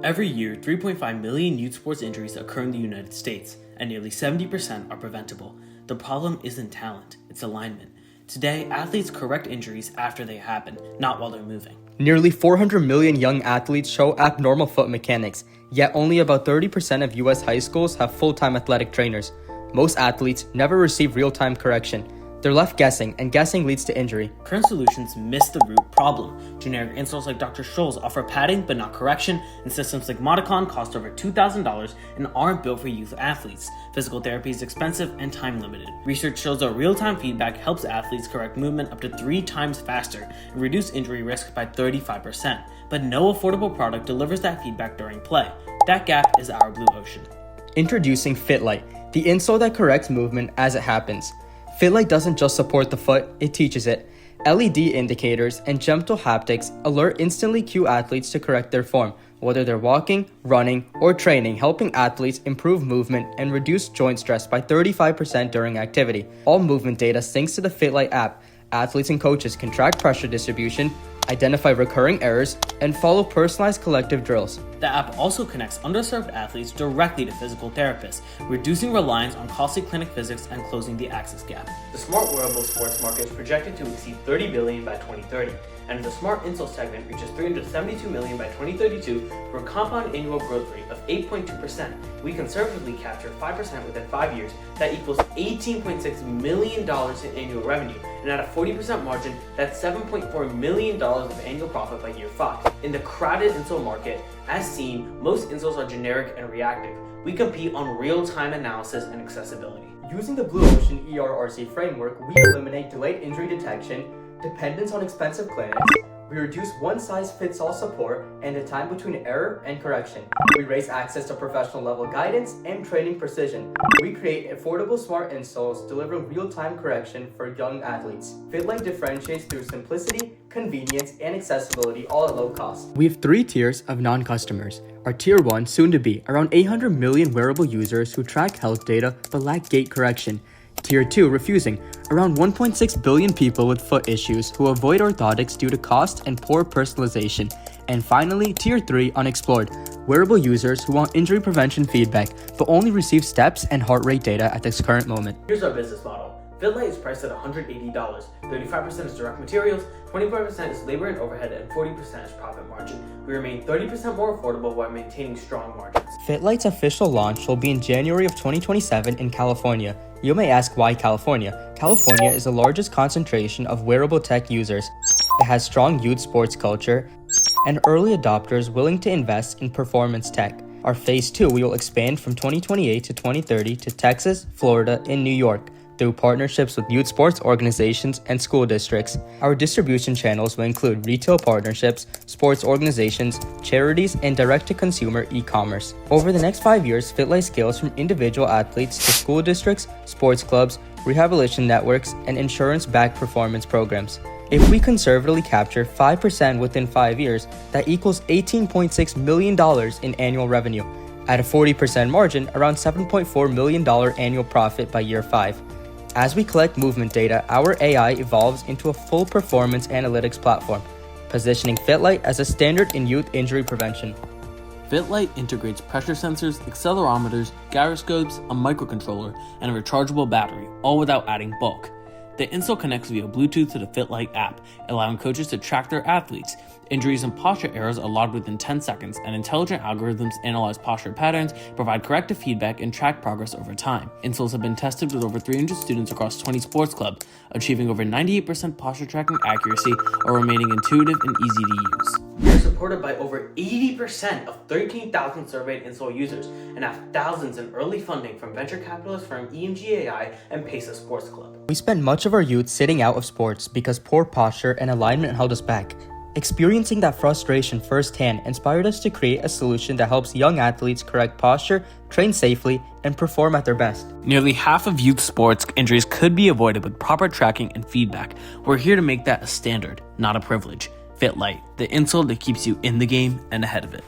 Every year, 3.5 million youth sports injuries occur in the United States, and nearly 70% are preventable. The problem isn't talent, it's alignment. Today, athletes correct injuries after they happen, not while they're moving. Nearly 400 million young athletes show abnormal foot mechanics, yet only about 30% of US high schools have full-time athletic trainers. Most athletes never receive real-time correction. They're left guessing, and guessing leads to injury. Current solutions miss the root problem. Generic insoles like Dr. Scholl's offer padding but not correction, and systems like Modicon cost over $2,000 and aren't built for youth athletes. Physical therapy is expensive and time-limited. Research shows that real-time feedback helps athletes correct movement up to 3 times faster and reduce injury risk by 35%. But no affordable product delivers that feedback during play. That gap is our blue ocean. Introducing FitLight, the insole that corrects movement as it happens. FitLight doesn't just support the foot, it teaches it. LED indicators and gentle haptics alert instantly cue athletes to correct their form, whether they're walking, running, or training, helping athletes improve movement and reduce joint stress by 35% during activity. All movement data syncs to the FitLight app. Athletes and coaches can track pressure distribution, identify recurring errors, and follow personalized collective drills. The app also connects underserved athletes directly to physical therapists, reducing reliance on costly clinic visits and closing the access gap. The smart wearable sports market is projected to exceed $30 billion by 2030, and the smart insole segment reaches $372 million by 2032 for a compound annual growth rate of 8.2%. We conservatively capture 5% within 5 years. That equals $18.6 million in annual revenue, and at a 40% margin, that's $7.4 million of annual profit by year 5. In the crowded insole market, as seen, most insoles are generic and reactive. We compete on real-time analysis and accessibility. Using the Blue Ocean ERRC framework, we eliminate delayed injury detection, dependence on expensive clinics, we reduce one-size-fits-all support and the time between error and correction. We raise access to professional level guidance and training precision. We create affordable smart insoles delivering real-time correction for young athletes. FitLight differentiates through simplicity, convenience, and accessibility, all at low cost. We have 3 tiers of non-customers. Our Tier 1, soon to be, around 800 million wearable users who track health data but lack gait correction. Tier 2, refusing, around 1.6 billion people with foot issues who avoid orthotics due to cost and poor personalization. And finally, Tier 3, unexplored, wearable users who want injury prevention feedback but only receive steps and heart rate data at this current moment. Here's our business model. FitLight is priced at $180. 35% is direct materials, 25% is labor and overhead, and 40% is profit margin. We remain 30% more affordable while maintaining strong margins. FitLight's official launch will be in January of 2027 in California. You may ask why California? California is the largest concentration of wearable tech users. It has strong youth sports culture and early adopters willing to invest in performance tech. Our Phase 2 we will expand from 2028 to 2030 to Texas, Florida, and New York through partnerships with youth sports organizations and school districts. Our distribution channels will include retail partnerships, sports organizations, charities, and direct-to-consumer e-commerce. Over the next 5 years, FitLight scales from individual athletes to school districts, sports clubs, rehabilitation networks, and insurance-backed performance programs. If we conservatively capture 5% within 5 years, that equals $18.6 million in annual revenue. At a 40% margin, around $7.4 million annual profit by year 5. As we collect movement data, our AI evolves into a full performance analytics platform, positioning FitLight as a standard in youth injury prevention. FitLight integrates pressure sensors, accelerometers, gyroscopes, a microcontroller, and a rechargeable battery, all without adding bulk. The insole connects via Bluetooth to the FitLight app, allowing coaches to track their athletes. Injuries and posture errors are logged within 10 seconds, and intelligent algorithms analyze posture patterns, provide corrective feedback, and track progress over time. Insoles have been tested with over 300 students across 20 sports clubs, achieving over 98% posture tracking accuracy or remaining intuitive and easy to use. We are supported by over 80% of 13,000 surveyed insole users and have thousands in early funding from venture capitalist firm EMGAI and Pesa Sports Club. We spent much of our youth sitting out of sports because poor posture and alignment held us back. Experiencing that frustration firsthand inspired us to create a solution that helps young athletes correct posture, train safely, and perform at their best. Nearly half of youth sports injuries could be avoided with proper tracking and feedback. We're here to make that a standard, not a privilege. FitLight, the insole that keeps you in the game and ahead of it.